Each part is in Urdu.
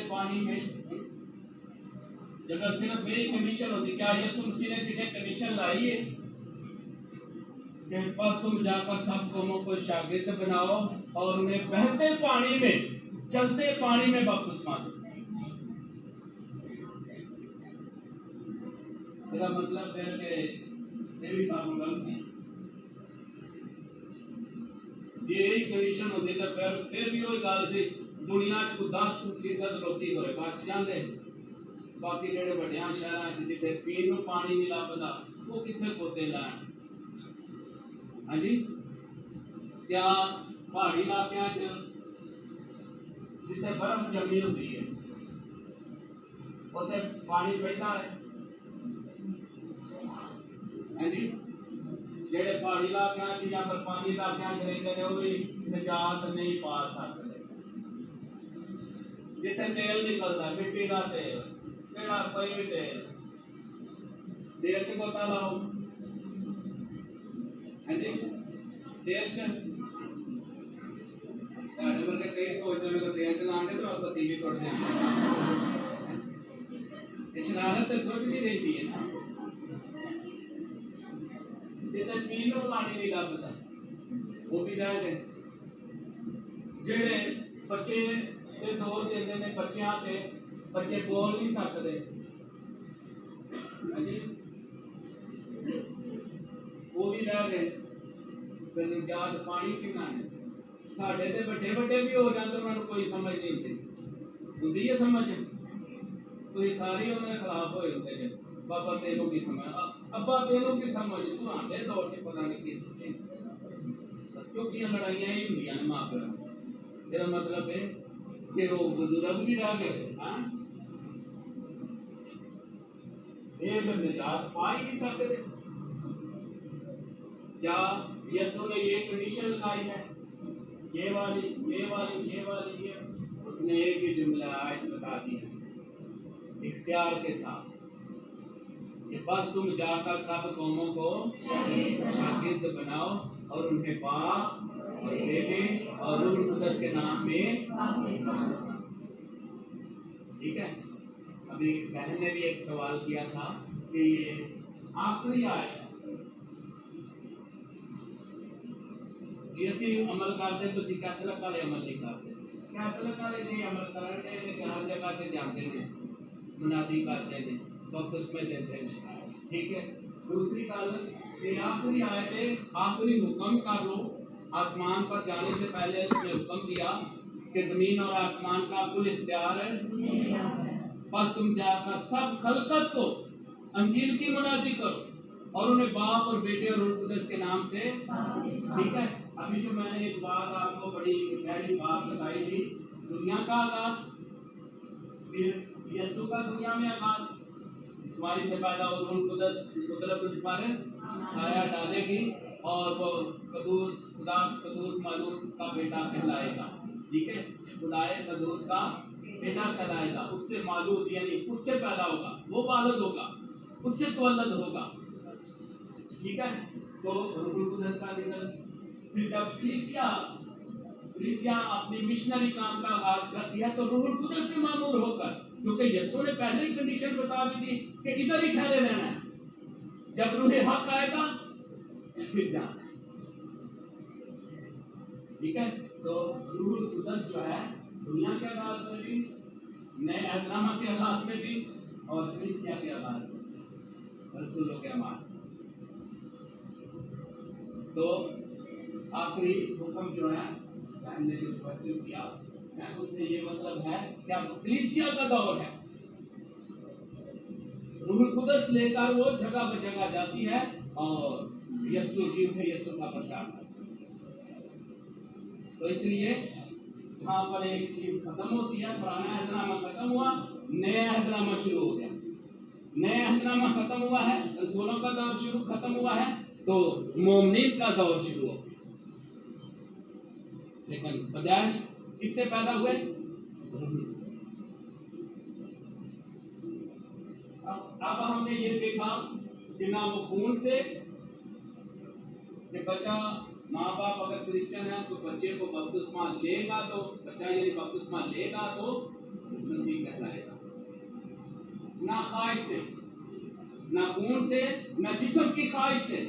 پانی میں جب صرف میری کنڈیشن ہوتی، کیا یسوع مسیح نے کسی کنڈیشن لائی ہے کہ بس تم جا کر سب قوموں کو شاگرد بناؤ اور انہیں بہتے پانی میں، چلتے پانی میں بپتسمہ دو؟ میرا مطلب ہے کہ میری کام غلط ہے، یہی کنڈیشن ہوتی ہے پھر بھی وہی گل سی دنیا کو 10% روٹی ہوئے بچ جاندے، باقی جڑے بڑے شہر جتنے پین کو پانی نہیں لبدا وہ کتنے کھوتے لائن؟ ہاں جی، کیا پہاڑی علاقے جتنے برف جمی ہوتی ہے اتنے پانی بہتا ہے؟ ہاں جی، جڑے پہاڑی علاقے یا پھر پانی علاقے رہتے ہیں وہ بھی نجات نہیں پا سکتے، جتنے تیل نکلتا مٹی کا تیل کہڑا کوئی بھی تیل تیل سے پتا لاؤ، ہاں جی تیل سے ورگے کئی سوچتے ہیں تیل چلا گے تو بتی بھی سٹ دیں، شرارت تو سوچتی رہتی ہے نا، جتنے پین کو پانی نہیں لبتا وہ بھی رہ گئے، جڑے بچے دور دیتے ہیں بچیاں سے بچے بول نہیں سکتے، وہ بھی رہ گئے، پھر نجات پانی کنا ہے؟ ساڈے تے بڑے بڑے بھی ہو جاتے انہوں نے کوئی سمجھ نہیں ہوتی ہے، سمجھ کوئی ساری انہوں نے خلاف ہوئے ہوتے ہیں، بابا تینوں کی سمجھ ابا تینوں کی سمجھ تو آتے دور سے پتہ نہیں کی چوکیاں لڑائیاں ہی ہوئی ہیں ماں پیو، میرا مطلب ہے کہ وہ بزرگ بھی رہ گئے، یہ نجات پا ہی نہیں سکتے، کیا یسوع نے یہ کنڈیشن لگائی ہے یہ والی یہ والی یہ والی یہ؟ اس نے ایک ہی جملہ آیت بتا دی ہے اختیار کے ساتھ کہ بس تم جا کر سب قوموں کو شاگرد بناؤ اور انہیں باپ اور بیٹے اور روح القدس کے نام میں، ٹھیک ہے؟ ابھی بہن نے بھی ایک سوال کیا تھا کہ یہ آخری آیت جی اسی عمل کرتے تو کیتھولک والے عمل نہیں کرتے، کیتھولک والے نہیں عمل کرتے لیکن ہر جگہ سے جاتے ہیں منادی کرتے ہیں وقت اس میں دیتے ہیں، ٹھیک ہے؟ دوسری گل یہ آخری آیت آخری حکم کر لو، آسمان پر جانے سے پہلے اس نے حکم دیا کہ زمین اور آسمان کا کل اختیار ہے، بس تم جا کر سب خلقت کو انجیل کی منادی کرو اور انہیں باپ اور بیٹے اور روح القدس کے نام سے، ٹھیک ہے؟ ابھی جو میں نے ایک بات آپ کو بڑی گہری بات بتائی تھی، دنیا کا آغاز، پھر یسوع کا دنیا میں آغاز، تمہاری سے پیدا ہو روح القدس قدرت تجھ پر سایہ ڈالے گی اور وہ قدوس خدا قدوس معلوم کا بیٹا کہلائے گا، ٹھیک ہے؟ خدائے قدوس کا بیٹا کہلائے گا، اس سے معلوم یعنی اس سے پیدا ہوگا، وہ والد ہوگا، اس سے تولد ہوگا، ٹھیک ہے؟ تو روح القدس کا ذکر، پھر جب کلیسیا اپنی مشنری کام کا آغاز کرتی ہے تو روح القدس سے معمور ہو کر، کیونکہ یسوع نے پہلے ہی کنڈیشن بتا دی تھی کہ ادھر ہی ٹھہرے رہنا ہے، جب روح حق آئے گا پھر جانا، ٹھیک ہے؟ تو روح القدس جو ہے دنیا کے آغاز میں بھی، نئے عہد نامہ کے آغاز میں بھی اور کلیسیا کے آغاز میں، رسولوں کے اعمال، تو آخری حکم جو ہے میں نے جو تفسیر کیا اس سے یہ مطلب ہے کہ اب کلیسیا کا دور ہے، روح القدس لے کر وہ جگہ بہ جگہ جاتی ہے اور یسوع جیوتے یسوع کا پرچار کرتی ہے، تو اس لیے جہاں پر ایک چیز ختم ہوتی ہے، پرانا عہد نامہ ختم ہوا، نیا عہد نامہ شروع ہو گیا، نیا عہد نامہ ختم ہوا ہے، رسولوں کا دور شروع ختم ہوا ہے تو مومنین کا دور شروع ہو گیا، لیکن پیدائش کس سے پیدا ہوئے؟ اب ہم نے یہ دیکھا کہ نہ وہ خون سے کہ بچہ ماں باپ اگر کرسچن ہے تو بچے کو بپتسمہ لے گا تو سچائی یعنی بپتسمہ لے گا تو مسیح خواہش سے، نہ خون سے، نہ جسم کی خواہش سے.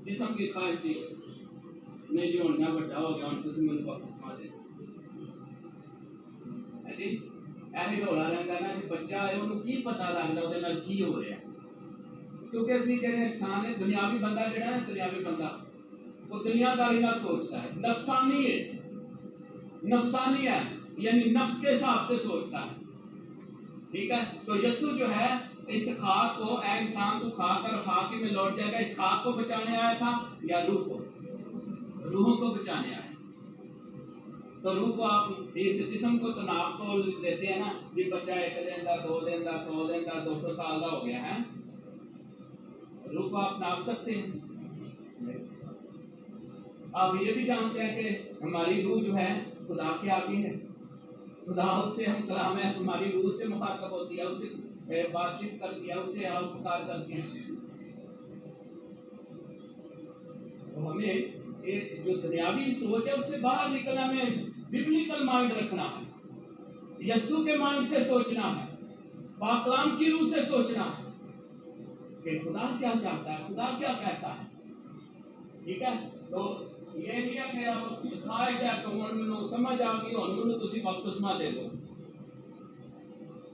جسم کی خواہش سے نہیں جو نہ بڑا ہو گیا ان کو سمجھ واپس آ جائے جی. ایسے ڈولا رہتا نا کہ بچہ ہے انہوں کی پتا لگتا وہ کی ہو رہا. کیونکہ اسی جڑے انسان ہے دنیاوی بندہ جڑا ہے دنیاوی بندہ وہ دنیا داری نہ سوچتا ہے، نفسانی ہے، نفسانی ہے یعنی نفس کے حساب سے سوچتا ہے. ٹھیک ہے. تو یسوع جو ہے اس خاک کو اے انسان کو کھا کر خاک میں لوٹ جائے گا. اس خاک کو بچانے آیا تھا یا روح کو؟ روحوں کو بچانے آیا. تو روح کو آپ اس جسم کو تو ناپ تو دیتے ہیں نا یہ بچہ 1 دن کا 2 دن کا 100 دن کا 200 سال کا ہو گیا ہے. روح کو آپ ناپ سکتے ہیں؟ آپ یہ بھی جانتے ہیں کہ ہماری روح جو ہے خدا کے آگے ہے. خدا اس سے ہم کلام ہے ہماری روح سے مخاطب ہوتی ہے، اس سے بات چیت کرتی ہے، اس سے آپ پکار کرتی ہیں. تو ہمیں ایک جو دنیاوی سوچ ہے اس سے باہر نکلنا، ہمیں ببلیکل مائنڈ رکھنا ہے، یسوع کے مائنڈ سے سوچنا ہے، پاک کلام کی روح سے سوچنا ہے کہ خدا کیا چاہتا ہے، خدا کیا کہتا ہے. ٹھیک ہے. تو یہ نہیں ہے کہ آپ خواہش ہے کہ ہوں سمجھ آ گئی ہوں تھی بپتسمہ دے دو.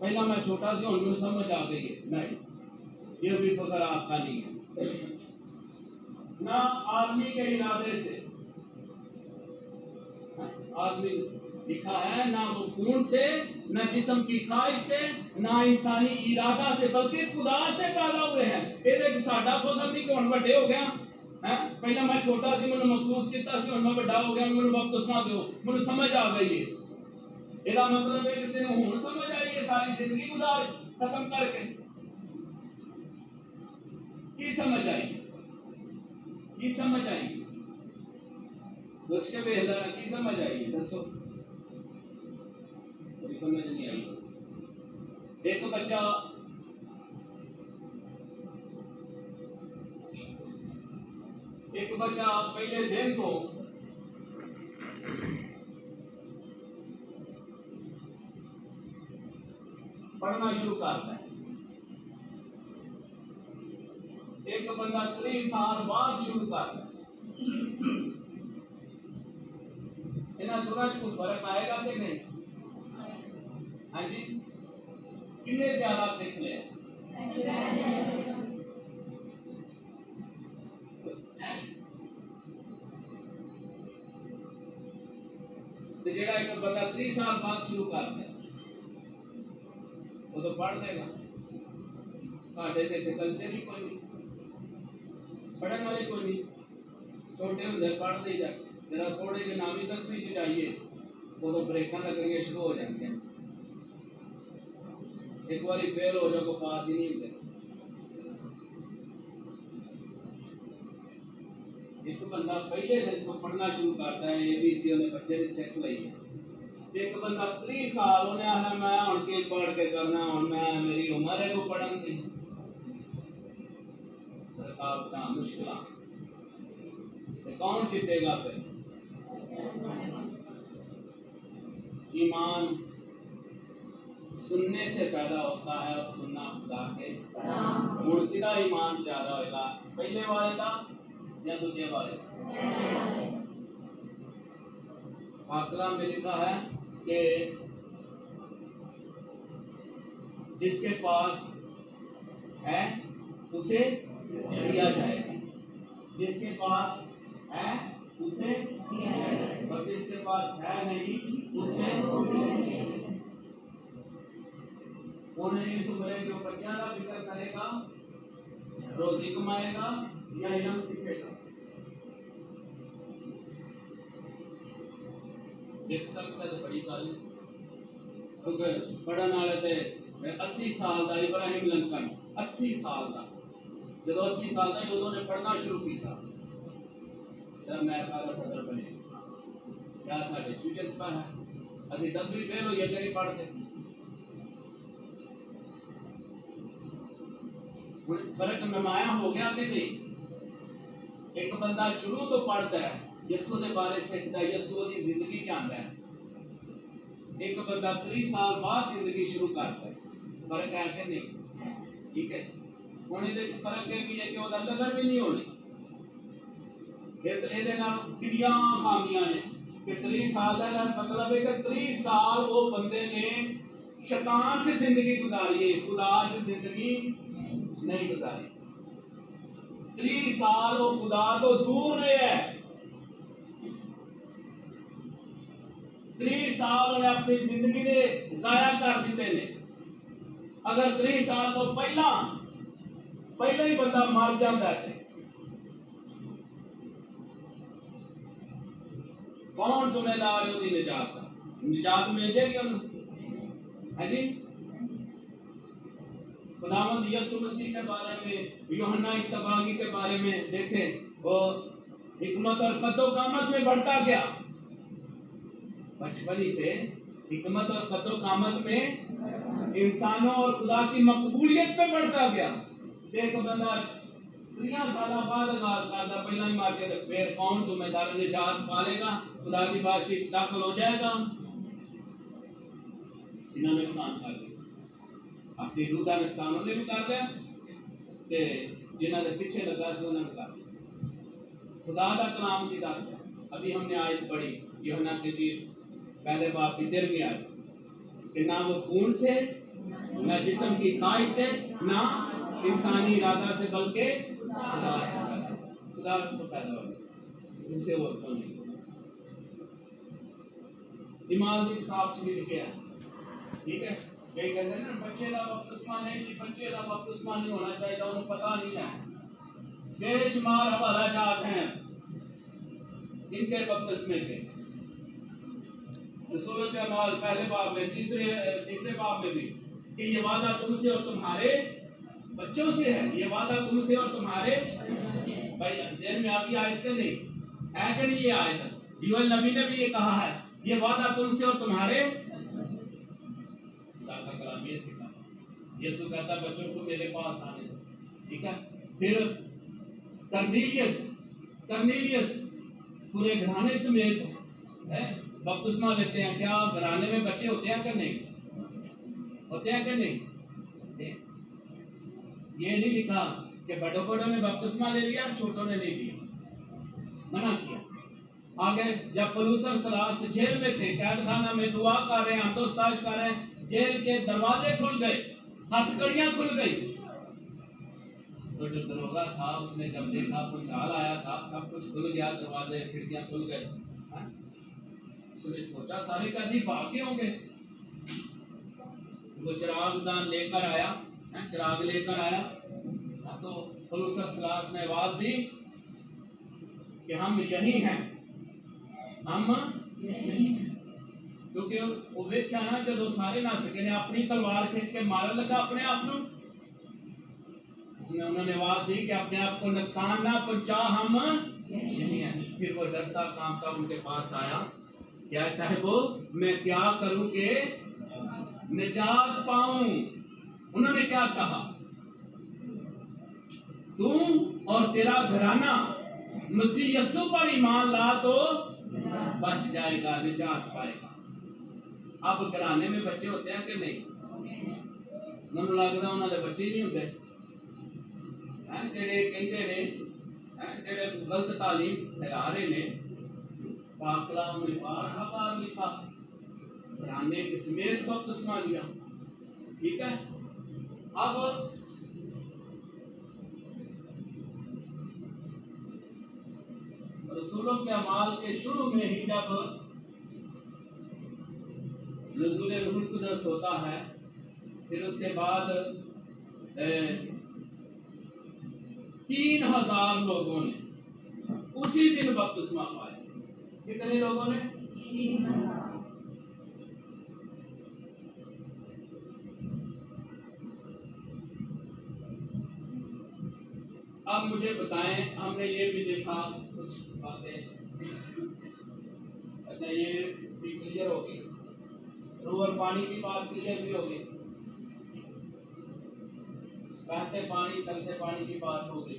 پہلا میں چھوٹا سی ہوں سمجھ آ گئی ہے، نہیں، یہ بھی فکر آپ کا نہیں ہے. نہ آدمی کے ارادے سے آدمی لکھا ہے، نہ وہ خون سے، نہ جسم کی خواہش سے، نہ انسانی ارادہ سے، بلکہ خدا سے پیدا ہوئے ہیں. یہ ساڈا فضل نہیں کہ ہوں بڑے ہو گیا. پہلے میں چھوٹا سی مجھے محسوس کیا سی ہوں میں بڑا ہو گیا مجھے بپتسمہ دو مجھے سمجھ آ گئی ہے. یہ مطلب ہے کہ ہوں سمجھ آئی ہے ساری زندگی گزار ختم کر کے کی سمجھ آئی؟ کی سمجھ آئی؟ پوچھ کے بہتر کی سمجھ آئی دسو؟ کوئی سمجھ نہیں آئی. ایک بچہ پہلے دن کو پڑھنا شروع کرتا ہے. ایک بندہ 30 سال بعد شروع کرتا ہے. انہیں دونوں کوئی فرق آئے گا کہ نہیں؟ ہاں جی. کتنے زیادہ سیکھ لے جڑا ایک بندہ 30 سال بعد شروع کرتا ہے وہ تو پڑھ دے گا. ساڈے تے کلچر ہی کوئی نہیں، پڑھنے والے کوئی نہیں. چھوٹے ہوں پڑھ دے جاتے ذرا تھوڑے جی نامی 10ویں چاہیے وہ تو بریکاں لگنیاں شروع ہو جاتی ہیں. ایک بار فیل ہو جاؤ کو پاس ہی نہیں ہوتے. ایک بندہ پہلے دن کو پڑھنا شروع کرتا ہے ABC انہیں بچے نے سیکھ لی ہے. ایک بندہ 30 سال انہیں آنا میں ہوں کے پڑھ کے کرنا ہوں میں میری عمر ہے وہ پڑھن کی رکاوٹاں مشکل کون جیتے گا؟ پھر ایمان سننے سے پیدا ہوتا ہے اور سننا خدا کے ہوں کدا ایمان زیادہ ہوئے گا پہلے والے کا یا دوسرے والے کا؟ پاک کلام میں لکھا ہے کہ جس کے پاس ہے اسے دیا جائے گا، جس کے پاس ہے اسے اور جس کے پاس ہے نہیں اسے انہیں اس عمرے جو بچہ کا فکر کرے گا، روزی کمائے گا یا علم سیکھے گا. دیکھ سکتا ہے بڑی گل کیونکہ پڑھنے والے تھے 80 سال کا ابراہیم لنکن 80 سال کا جب 80 سال کا انہوں نے پڑھنا شروع کیا جب امریکہ کا صدر بنے. کیا سارے فیوچر پر ہے ابھی 10ویں فیل ہوئی ہے کہ نہیں پڑھتے. فرق نمایاں ہو گیا کہ نہیں؟ ایک بندہ شروع تو پڑھتا ہے یسوع کے بارے سیکھتا ہے یسوع کی زندگی چاہتا ہے. ایک بندہ 30 سال بعد زندگی شروع کرتا ہے. فرق ہے کہ نہیں؟ ٹھیک ہے، ہونے دے فرق ہے کہ یہ 14 قدر بھی نہیں ہونی، یہ تو یہ کڑیاں خامیاں نے کہ 30 سال کا مطلب ہے کہ 30 سال وہ بندے نے شیطان سے زندگی گزاری ہے، خدا سے زندگی نہیں گزاری، 30 سال وہ خدا تو دور رہے ہے، 30 سال انہیں اپنی زندگی نے ضائع کر دیتے ہیں۔ اگر 30 سال تو پہلا ہی بندہ مر جاتا ہے، کون ذمہ دار ہے انہیں نجات کا؟ نجات مل جائے گی انہیں، ہے جی؟ خداوند یسوع مسیح کے بارے میں، یوحنا اشتباغی کے بارے میں دیکھیں، وہ حکمت اور قد و قامت میں بڑھتا گیا، بچپن ہی سے حکمت اور قد و قامت میں، انسانوں اور خدا کی مقبولیت میں بڑھتا گیا۔ دیکھو بندہ 30 سال بعد آغاز کرتا، پہلا ہی مار کے پھر کون ذمہ دار؟ نجات پالے گا، خدا کی بادشاہی داخل ہو جائے گا، انہوں نے نقصان کر دیا، اپنی روح کا نقصان انہوں نے بھی کر دیا، جنہوں نے پیچھے لگا سے انہوں نے کر دیا۔ خدا کا کلام کی دس ہے، ابھی ہم نے آیت پڑھی یوحنا کی انجیل پہلے باب کی 13ویں آیت کہ نہ وہ خون سے، نہ جسم کی خواہش سے، نہ انسانی ارادہ سے، بلکہ خدا سے پیدا ہوا، خدا کو پیدا ہوا، اسے وہ تو نہیں۔ ایمان کی کتاب سے بھی لکھا ہے، ٹھیک ہے؟ کئی کہتے ہیں نا بچے کا بپتسمہ نہیں جی، بچے کا بپتسمہ نہیں ہونا چاہیے، انہیں پتہ نہیں ہے، بے شمار حوالہ جات ہیں ان کے بپتسمے کے، رسول کے اعمال پہلے باب میں، تیسرے باب میں بھی کہ یہ وعدہ تم سے اور تمہارے بچوں سے ہے، یہ وعدہ تم سے اور تمہارے، بھائی ذہن میں آپ کی آیت کے نہیں ہے کہ نہیں؟ یہ آیت یوئل نبی نے بھی یہ کہا ہے، یہ وعدہ تم سے اور تمہارے، خدا کا کلام یہ سکھا، یسوع کہتا بچوں کو میرے پاس آنے دو، ٹھیک ہے؟ پھر کرنیلیس پورے گھرانے سمیت بپتسمہ لیتے ہیں، کیا گھرانے میں بچے ہوتے ہیں کہ نہیں؟ ہوتے ہیں کہ نہیں؟ یہ نہیں لکھا کہ بڑوں نے بپتسمہ لے لیا، چھوٹوں نے نہیں لیا، منع کیا۔ آگے جب پولس اور سلاس جیل میں تھے، قید خانہ میں دعا کر رہے ہیں، دوستاج کر رہے ہیں، جیل کے دروازے کھل گئے، ہتھکڑیاں کھل گئی، تو جو دروگا تھا اس نے جب دیکھا پنچال آیا تھا، سب کچھ کھل گیا، دروازے کھڑکیاں کھل گئے، اس نے سوچا سارے قیدی بھاگے ہوں گے، وہ چراغ دان لے کر آیا، چراغ لے کر آیا تو پولس اور سلاس نے آواز دی کہ ہم یہی ہیں، ہم یہی ہیں، کیونکہ وہ دیکھا نا جب سارے نہ سکے نے اپنی تلوار کھینچ کے مارن لگا اپنے آپ کو، اس میں انہوں نے آواز دی کہ اپنے آپ کو نقصان نہ پہنچا، ہم یہی ہیں۔ پھر وہ ڈرتا کانپتا ان کے پاس آیا، کیا صاحبو میں کیا کروں کہ نجات پاؤں؟ انہوں نے کیا کہا؟ تو اور تیرا گھرانہ مسیح یسوع پر ایمان لا تو بچ جائے گا، نجات پائے گا۔ اب گھرانے میں بچے ہوتے ہیں کہ نہیں؟ انہوں نے لگتا انہوں نے بچے نہیں ہوتے، جڑے کہتے ہیں جڑے غلط تعلیم پھیلا رہے ہیں، پاک کلام میں بار لکھا گھرانے کی سمیت بپتسمہ لیا، ٹھیک ہے؟ اب رسولوں کے اعمال کے شروع میں ہی جب نزول روح القدس ہوتا ہے، پھر اس کے بعد 3000 لوگوں نے اسی دن بپتسمہ پایا۔ کتنے لوگوں نے؟ 3000۔ اب مجھے بتائیں، ہم نے یہ بھی دیکھا کچھ باتیں، اچھا یہ بھی کلیئر ہوگی، روح اور پانی کی بات کلیئر بھی ہوگی، بہتے پانی چلتے پانی کی بات ہوگی۔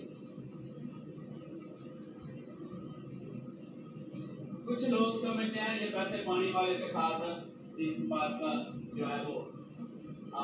کچھ لوگ سمجھتے ہیں یہ بہتے پانی والے کے ساتھ اس بات کا جو ہے وہ